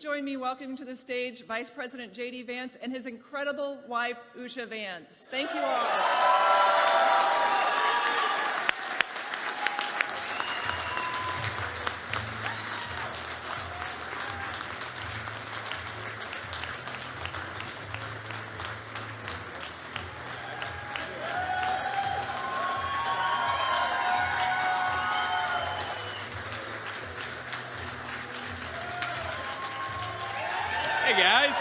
join me welcoming to the stage Vice President J.D. Vance and his incredible wife, Usha Vance. Thank you all. Hey, guys.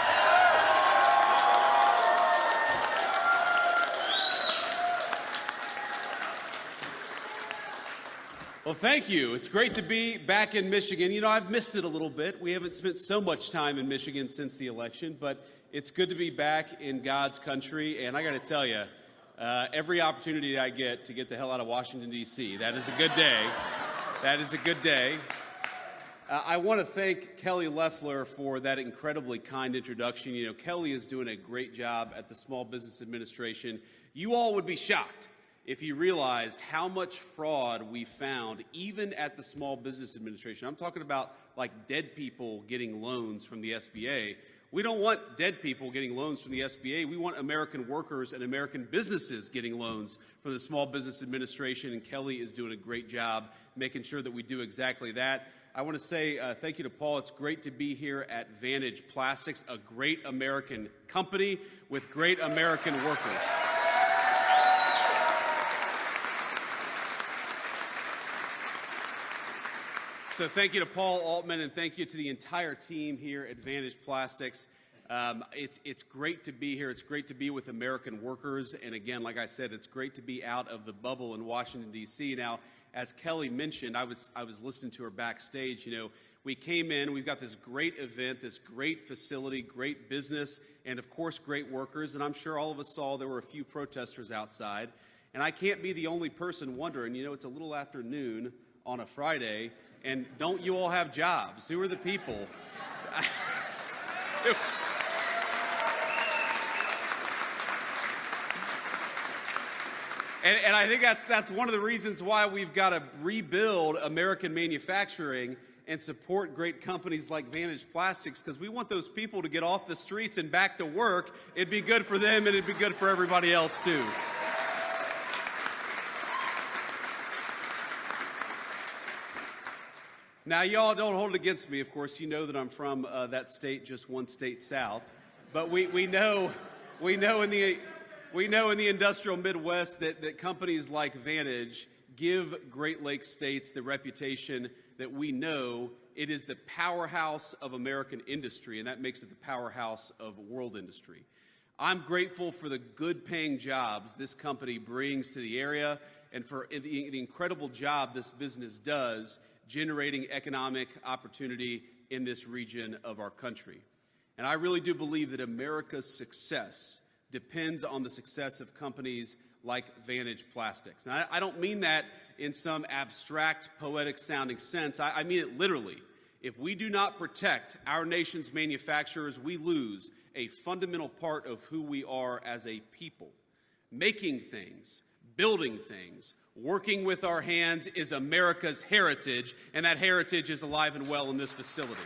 Well, thank you. It's great to be back in Michigan. You know, I've missed it a little bit. We haven't spent so much time in Michigan since the election, but it's good to be back in God's country. And I got to tell you, every opportunity I get to get the hell out of Washington, D.C., that is a good day. That is a good day. I want to thank Kelly Loeffler for that incredibly kind introduction. You know, Kelly is doing a great job at the Small Business Administration. You all would be shocked if you realized how much fraud we found even at the Small Business Administration. I'm talking about like dead people getting loans from the SBA. We don't want dead people getting loans from the SBA. We want American workers and American businesses getting loans from the Small Business Administration, and Kelly is doing a great job making sure that we do exactly that. I want to say thank you to Paul. It's great to be here at Vantage Plastics, a great American company with great American workers. So thank you to Paul Altman, and thank you to the entire team here at Vantage Plastics. It's great to be here. It's great to be with American workers. And again, like I said, it's great to be out of the bubble in Washington, D.C. Now, as Kelly mentioned, I was listening to her backstage. You know, we came in, we've got this great event, this great facility, great business, and of course, great workers. And I'm sure all of us saw there were a few protesters outside. And I can't be the only person wondering, you know, it's a little after noon on a Friday, and don't you all have jobs? Who are the people? And I think that's one of the reasons why we've got to rebuild American manufacturing and support great companies like Vantage Plastics, because we want those people to get off the streets and back to work. It'd be good for them, and it'd be good for everybody else, too. Now, y'all don't hold it against me. Of course, you know that I'm from that state, just one state south. But we know in the industrial Midwest that companies like Vantage give Great Lakes states the reputation that we know it is the powerhouse of American industry, and that makes it the powerhouse of world industry. I'm grateful for the good-paying jobs this company brings to the area and for the incredible job this business does generating economic opportunity in this region of our country. And I really do believe that America's success depends on the success of companies like Vantage Plastics. And I don't mean that in some abstract, poetic-sounding sense. I mean it literally. If we do not protect our nation's manufacturers, we lose a fundamental part of who we are as a people. Making things, building things, working with our hands is America's heritage, and that heritage is alive and well in this facility.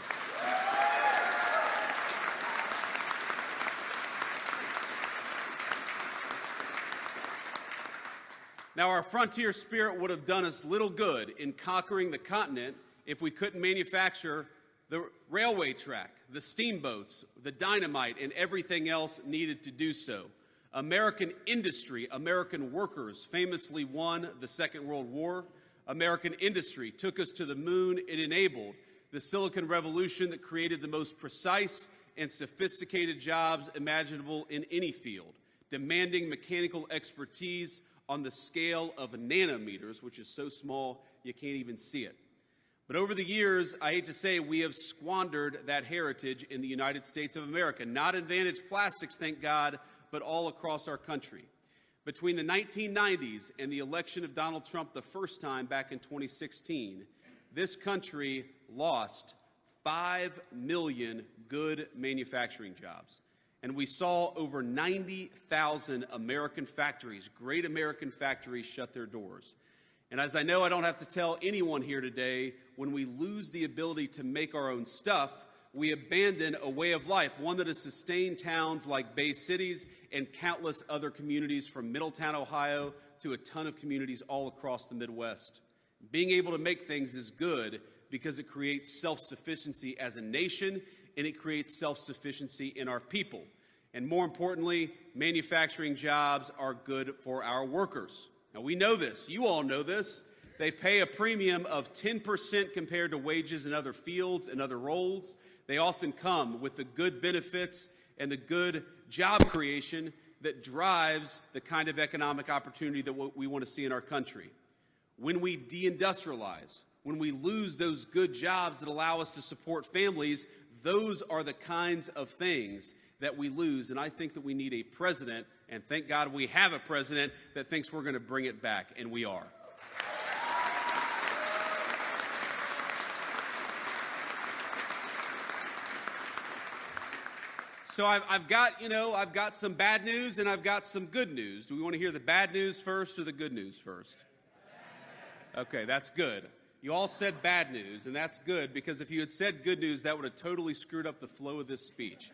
Now, our frontier spirit would have done us little good in conquering the continent if we couldn't manufacture the railway track, the steamboats, the dynamite, and everything else needed to do so. American industry, American workers famously won the Second World War. American industry took us to the moon. It enabled the Silicon Revolution that created the most precise and sophisticated jobs imaginable in any field, demanding mechanical expertise on the scale of nanometers, which is so small you can't even see it. But over the years, I hate to say, we have squandered that heritage in the United States of America. Not in Vantage Plastics, thank God, but all across our country. Between the 1990s and the election of Donald Trump the first time back in 2016, this country lost 5 million good manufacturing jobs. And we saw over 90,000 American factories, great American factories, shut their doors. And as I know I don't have to tell anyone here today, when we lose the ability to make our own stuff, we abandon a way of life, one that has sustained towns like Bay Cities and countless other communities from Middletown, Ohio, to a ton of communities all across the Midwest. Being able to make things is good because it creates self-sufficiency as a nation, and it creates self-sufficiency in our people. And more importantly, manufacturing jobs are good for our workers. Now, we know this. You all know this. They pay a premium of 10% compared to wages in other fields and other roles. They often come with the good benefits and the good job creation that drives the kind of economic opportunity that we want to see in our country. When we deindustrialize, when we lose those good jobs that allow us to support families, those are the kinds of things that we lose. And I think that we need a president, and thank God we have a president that thinks we're going to bring it back, and we are. So I've got some bad news and I've got some good news. Do we want to hear the bad news first or the good news first? Okay, that's good. You all said bad news, and that's good, because if you had said good news, that would have totally screwed up the flow of this speech.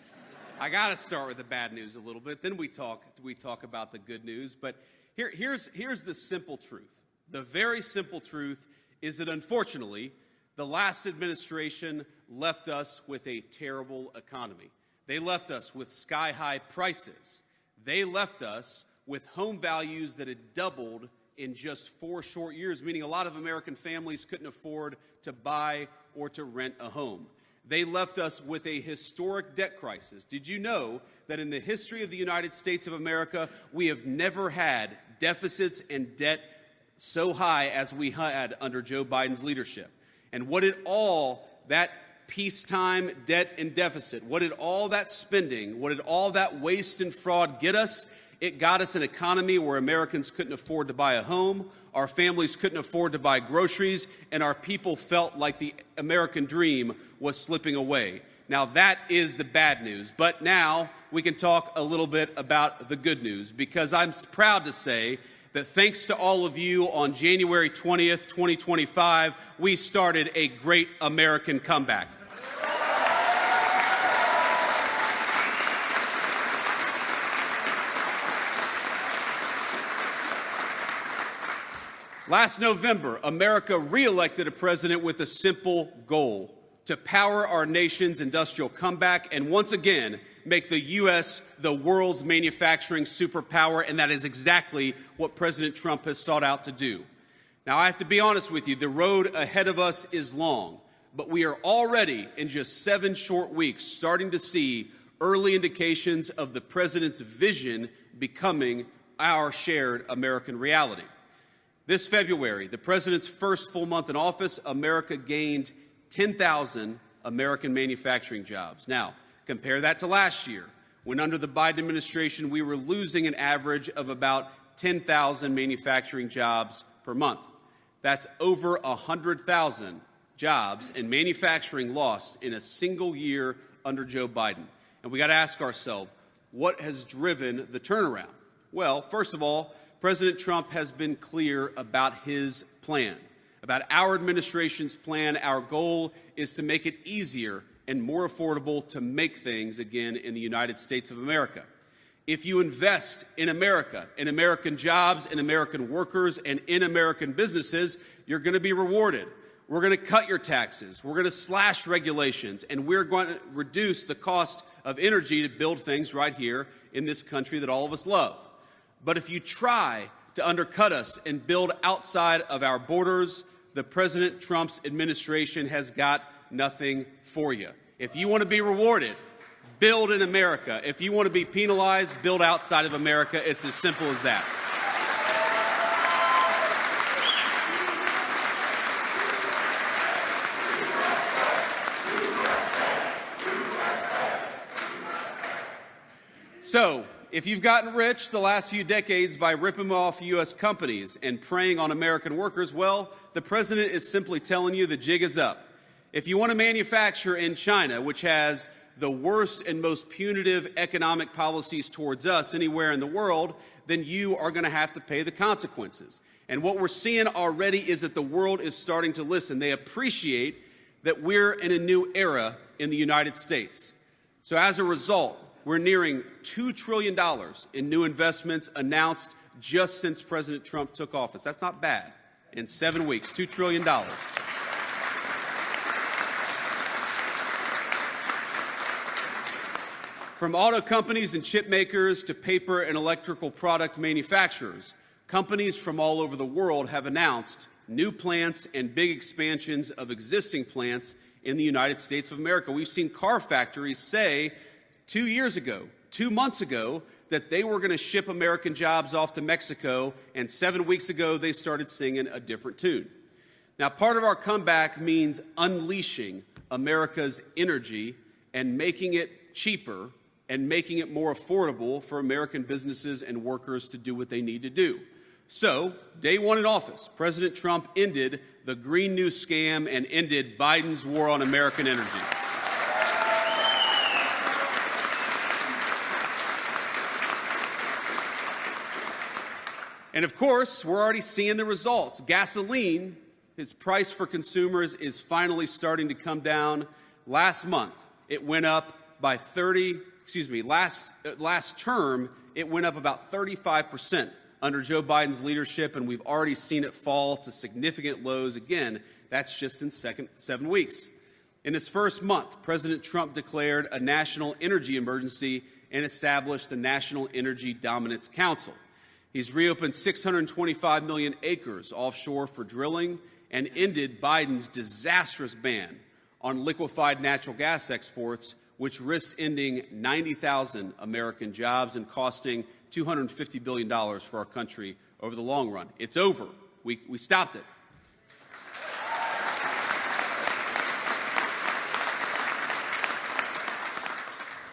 I got to start with the bad news a little bit, then we talk about the good news. But here's the simple truth. The very simple truth is that, unfortunately, the last administration left us with a terrible economy. They left us with sky-high prices. They left us with home values that had doubled in just 4 short years, meaning a lot of American families couldn't afford to buy or to rent a home. They left us with a historic debt crisis. Did you know that in the history of the United States of America, we have never had deficits and debt so high as we had under Joe Biden's leadership? And what did all that peacetime debt and deficit, what did all that spending, what did all that waste and fraud get us? It got us an economy where Americans couldn't afford to buy a home, our families couldn't afford to buy groceries, and our people felt like the American dream was slipping away. Now, that is the bad news. But now we can talk a little bit about the good news, because I'm proud to say that thanks to all of you, on January 20th, 2025, we started a great American comeback. Last November, America re-elected a president with a simple goal: to power our nation's industrial comeback and once again make the U.S. the world's manufacturing superpower, and that is exactly what President Trump has sought out to do. Now, I have to be honest with you, the road ahead of us is long, but we are already, in just 7 short weeks, starting to see early indications of the president's vision becoming our shared American reality. This February, the president's first full month in office, America gained 10,000 American manufacturing jobs. Now, compare that to last year, when under the Biden administration, we were losing an average of about 10,000 manufacturing jobs per month. That's over 100,000 jobs in manufacturing lost in a single year under Joe Biden. And we got to ask ourselves, what has driven the turnaround? Well, first of all, President Trump has been clear about his plan, about our administration's plan. Our goal is to make it easier and more affordable to make things again in the United States of America. If you invest in America, in American jobs, in American workers, and in American businesses, you're going to be rewarded. We're going to cut your taxes. We're going to slash regulations, and we're going to reduce the cost of energy to build things right here in this country that all of us love. But if you try to undercut us and build outside of our borders, the President Trump's administration has got nothing for you. If you want to be rewarded, build in America. If you want to be penalized, build outside of America. It's as simple as that. So, if you've gotten rich the last few decades by ripping off U.S. companies and preying on American workers, well, the president is simply telling you the jig is up. If you want to manufacture in China, which has the worst and most punitive economic policies towards us anywhere in the world, then you are going to have to pay the consequences. And what we're seeing already is that the world is starting to listen. They appreciate that we're in a new era in the United States. So as a result, we're nearing $2 trillion in new investments announced just since President Trump took office. That's not bad. In 7 weeks, $2 trillion. From auto companies and chip makers to paper and electrical product manufacturers, companies from all over the world have announced new plants and big expansions of existing plants in the United States of America. We've seen car factories say 2 months ago, that they were going to ship American jobs off to Mexico, and 7 weeks ago they started singing a different tune. Now, part of our comeback means unleashing America's energy and making it cheaper and making it more affordable for American businesses and workers to do what they need to do. So, day one in office, President Trump ended the Green New scam and ended Biden's war on American energy. And of course, we're already seeing the results. Gasoline, its price for consumers, is finally starting to come down. Last month, it went up by last term, it went up about 35% under Joe Biden's leadership, and we've already seen it fall to significant lows again. That's just in 7 weeks. In his first month, President Trump declared a national energy emergency and established the National Energy Dominance Council. He's reopened 625 million acres offshore for drilling and ended Biden's disastrous ban on liquefied natural gas exports, which risks ending 90,000 American jobs and costing $250 billion for our country over the long run. It's over. We stopped it.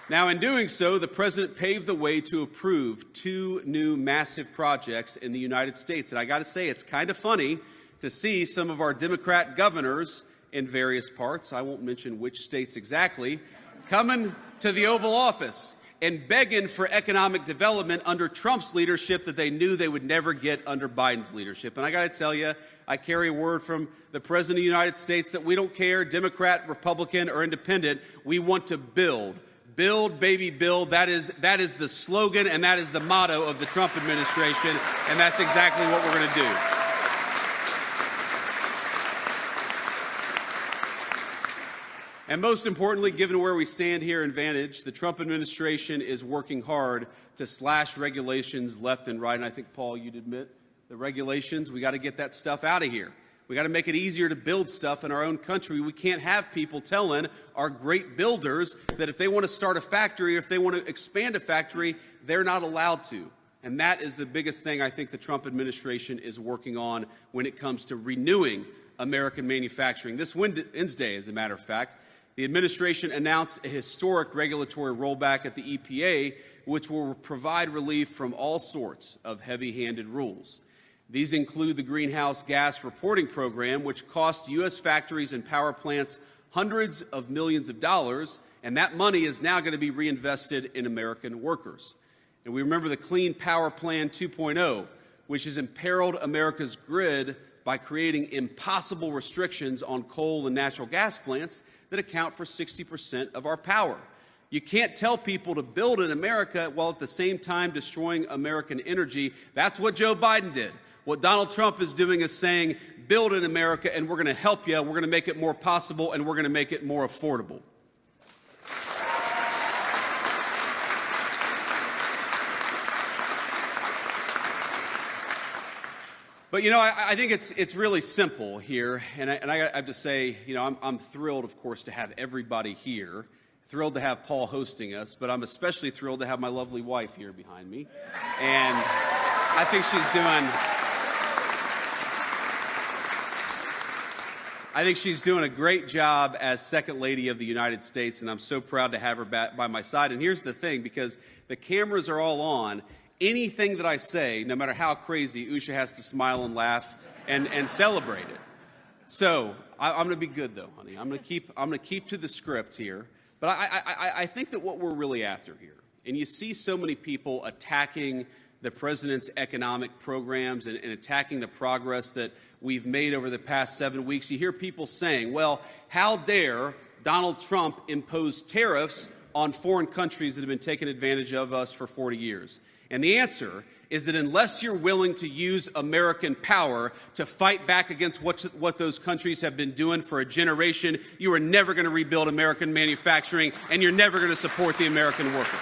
Now, in doing so, the president paved the way to approve 2 new massive projects in the United States. And I got to say, it's kind of funny to see some of our Democrat governors in various parts, I won't mention which states exactly, coming to the Oval Office and begging for economic development under Trump's leadership that they knew they would never get under Biden's leadership. And I got to tell you, I carry a word from the President of the United States that we don't care, Democrat, Republican, or Independent. We want to build. Build, baby, build. That is the slogan, and that is the motto of the Trump administration, and that's exactly what we're going to do. And most importantly, given where we stand here in Vantage, the Trump administration is working hard to slash regulations left and right. And I think, Paul, you'd admit the regulations, we got to get that stuff out of here. We got to make it easier to build stuff in our own country. We can't have people telling our great builders that if they want to start a factory, or if they want to expand a factory, they're not allowed to. And that is the biggest thing I think the Trump administration is working on when it comes to renewing American manufacturing. This Wednesday, as a matter of fact, the administration announced a historic regulatory rollback at the EPA, which will provide relief from all sorts of heavy-handed rules. These include the Greenhouse Gas Reporting Program, which cost U.S. factories and power plants hundreds of millions of dollars, and that money is now going to be reinvested in American workers. And we remember the Clean Power Plan 2.0, which has imperiled America's grid by creating impossible restrictions on coal and natural gas plants that account for 60% of our power. You can't tell people to build in America while at the same time destroying American energy. That's what Joe Biden did. What Donald Trump is doing is saying, build in America, and we're going to help you, we're going to make it more possible, and we're going to make it more affordable. But, I think it's really simple here, and I have to say, I'm thrilled, of course, to have everybody here, thrilled to have Paul hosting us, but I'm especially thrilled to have my lovely wife here behind me, and I think she's doing a great job as Second Lady of the United States, and I'm so proud to have her by my side. And here's the thing, because the cameras are all on, anything that I say, no matter how crazy, Usha has to smile and laugh and celebrate it. So I'm going to be good, though, honey. I'm going to keep to the script here. But I think that what we're really after here, and you see so many people attacking the president's economic programs and attacking the progress that we've made over the past 7 weeks. You hear people saying, well, how dare Donald Trump imposed tariffs on foreign countries that have been taking advantage of us for 40 years? And the answer is that unless you're willing to use American power to fight back against what those countries have been doing for a generation, you are never going to rebuild American manufacturing, and you're never going to support the American worker.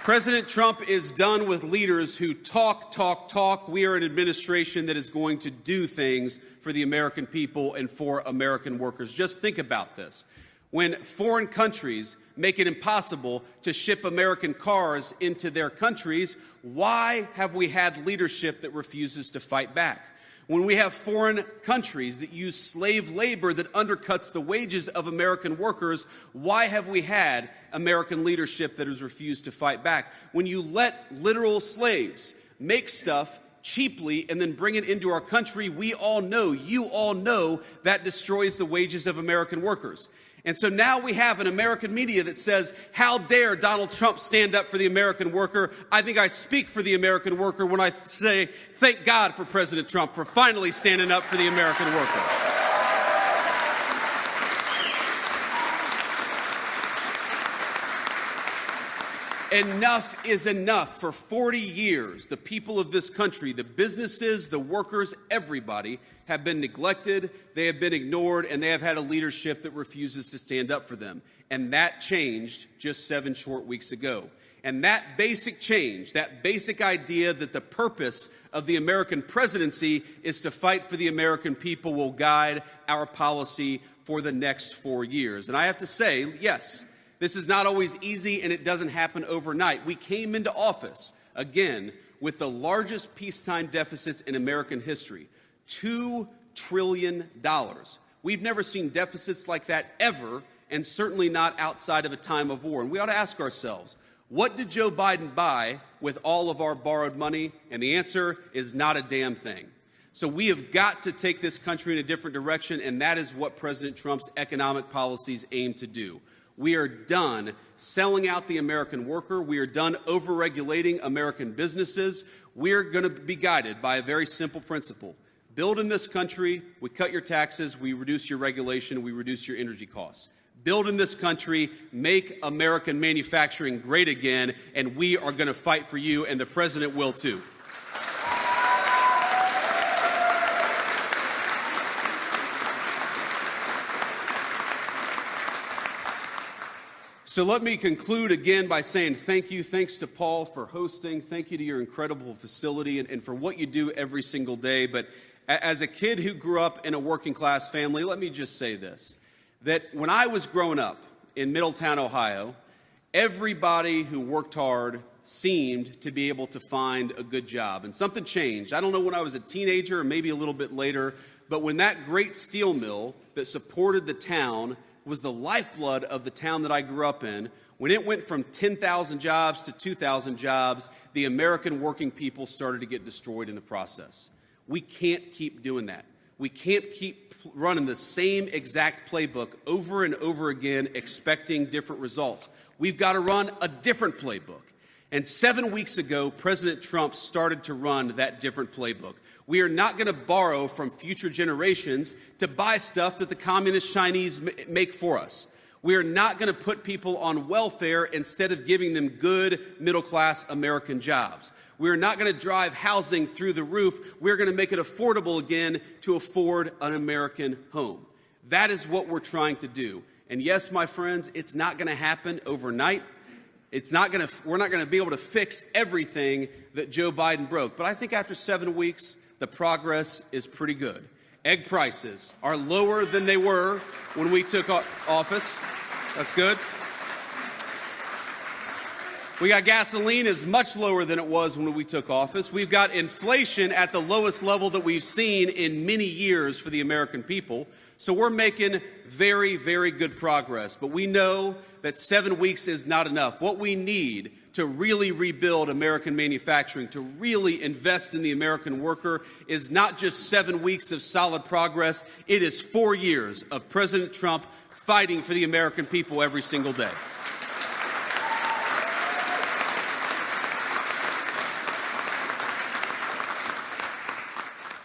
President Trump is done with leaders who talk. We are an administration that is going to do things for the American people and for American workers. Just think about this. When foreign countries make it impossible to ship American cars into their countries, why have we had leadership that refuses to fight back? When we have foreign countries that use slave labor that undercuts the wages of American workers, why have we had American leadership that has refused to fight back? When you let literal slaves make stuff cheaply and then bring it into our country, we all know, you all know, that destroys the wages of American workers. And so now we have an American media that says, how dare Donald Trump stand up for the American worker? I think I speak for the American worker when I say, thank God for President Trump for finally standing up for the American worker. Enough is enough. For 40 years, the people of this country, the businesses, the workers, everybody have been neglected, they have been ignored, and they have had a leadership that refuses to stand up for them. And that changed just 7 short weeks ago. And that basic change, that basic idea that the purpose of the American presidency is to fight for the American people, will guide our policy for the next 4 years. And I have to say, yes, this is not always easy, and it doesn't happen overnight. We came into office, again, with the largest peacetime deficits in American history, $2 trillion. We've never seen deficits like that ever, and certainly not outside of a time of war. And we ought to ask ourselves, what did Joe Biden buy with all of our borrowed money? And the answer is not a damn thing. So we have got to take this country in a different direction, and that is what President Trump's economic policies aim to do. We are done selling out the American worker. We are done overregulating American businesses. We're going to be guided by a very simple principle. Build in this country, we cut your taxes, we reduce your regulation, we reduce your energy costs. Build in this country, make American manufacturing great again, and we are going to fight for you, and the president will too. So let me conclude again by saying thank you. Thanks to Paul for hosting. Thank you to your incredible facility and for what you do every single day. But as a kid who grew up in a working class family, let me just say this, that when I was growing up in Middletown, Ohio, everybody who worked hard seemed to be able to find a good job. And something changed. I don't know when I was a teenager or maybe a little bit later, but when that great steel mill that supported the town was the lifeblood of the town that I grew up in, when it went from 10,000 jobs to 2,000 jobs, the American working people started to get destroyed in the process. We can't keep doing that. We can't keep running the same exact playbook over and over again, expecting different results. We've got to run a different playbook. And 7 weeks ago, President Trump started to run that different playbook. We are not going to borrow from future generations to buy stuff that the communist Chinese make for us. We are not going to put people on welfare instead of giving them good middle-class American jobs. We are not going to drive housing through the roof. We're going to make it affordable again to afford an American home. That is what we're trying to do. And yes, my friends, it's not going to happen overnight. We're not going to be able to fix everything that Joe Biden broke. But I think after 7 weeks, the progress is pretty good. Egg prices are lower than they were when we took office. That's good. We got gasoline is much lower than it was when we took office. We've got inflation at the lowest level that we've seen in many years for the American people. So we're making very, very good progress. But we know that 7 weeks is not enough. What we need to really rebuild American manufacturing, to really invest in the American worker, is not just 7 weeks of solid progress. It is 4 years of President Trump fighting for the American people every single day.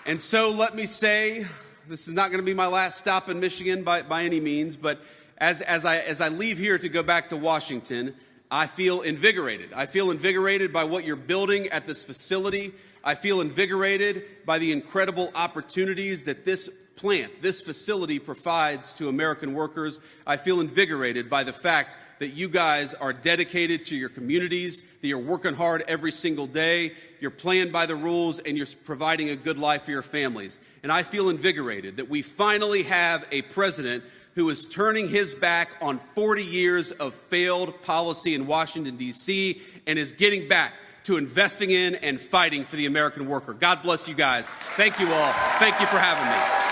And so let me say, this is not going to be my last stop in Michigan by any means, but as I leave here to go back to Washington, I feel invigorated. I feel invigorated by what you're building at this facility. I feel invigorated by the incredible opportunities that this plant, this facility provides to American workers. I feel invigorated by the fact that you guys are dedicated to your communities, that you're working hard every single day, you're playing by the rules, and you're providing a good life for your families. And I feel invigorated that we finally have a president who is turning his back on 40 years of failed policy in Washington, D.C., and is getting back to investing in and fighting for the American worker. God bless you guys. Thank you all. Thank you for having me.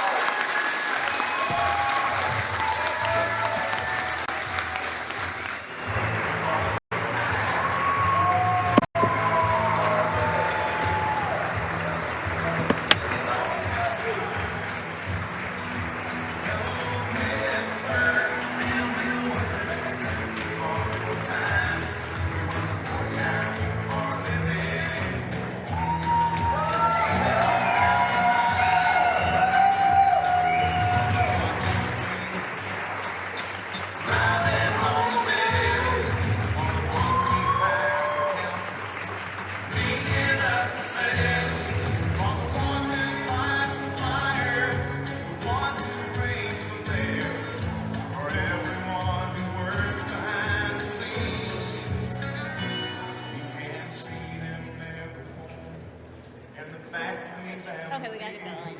Okay, we got it going.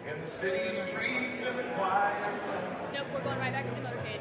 And the city streets are quiet. Nope, we're going right back to the motorcade.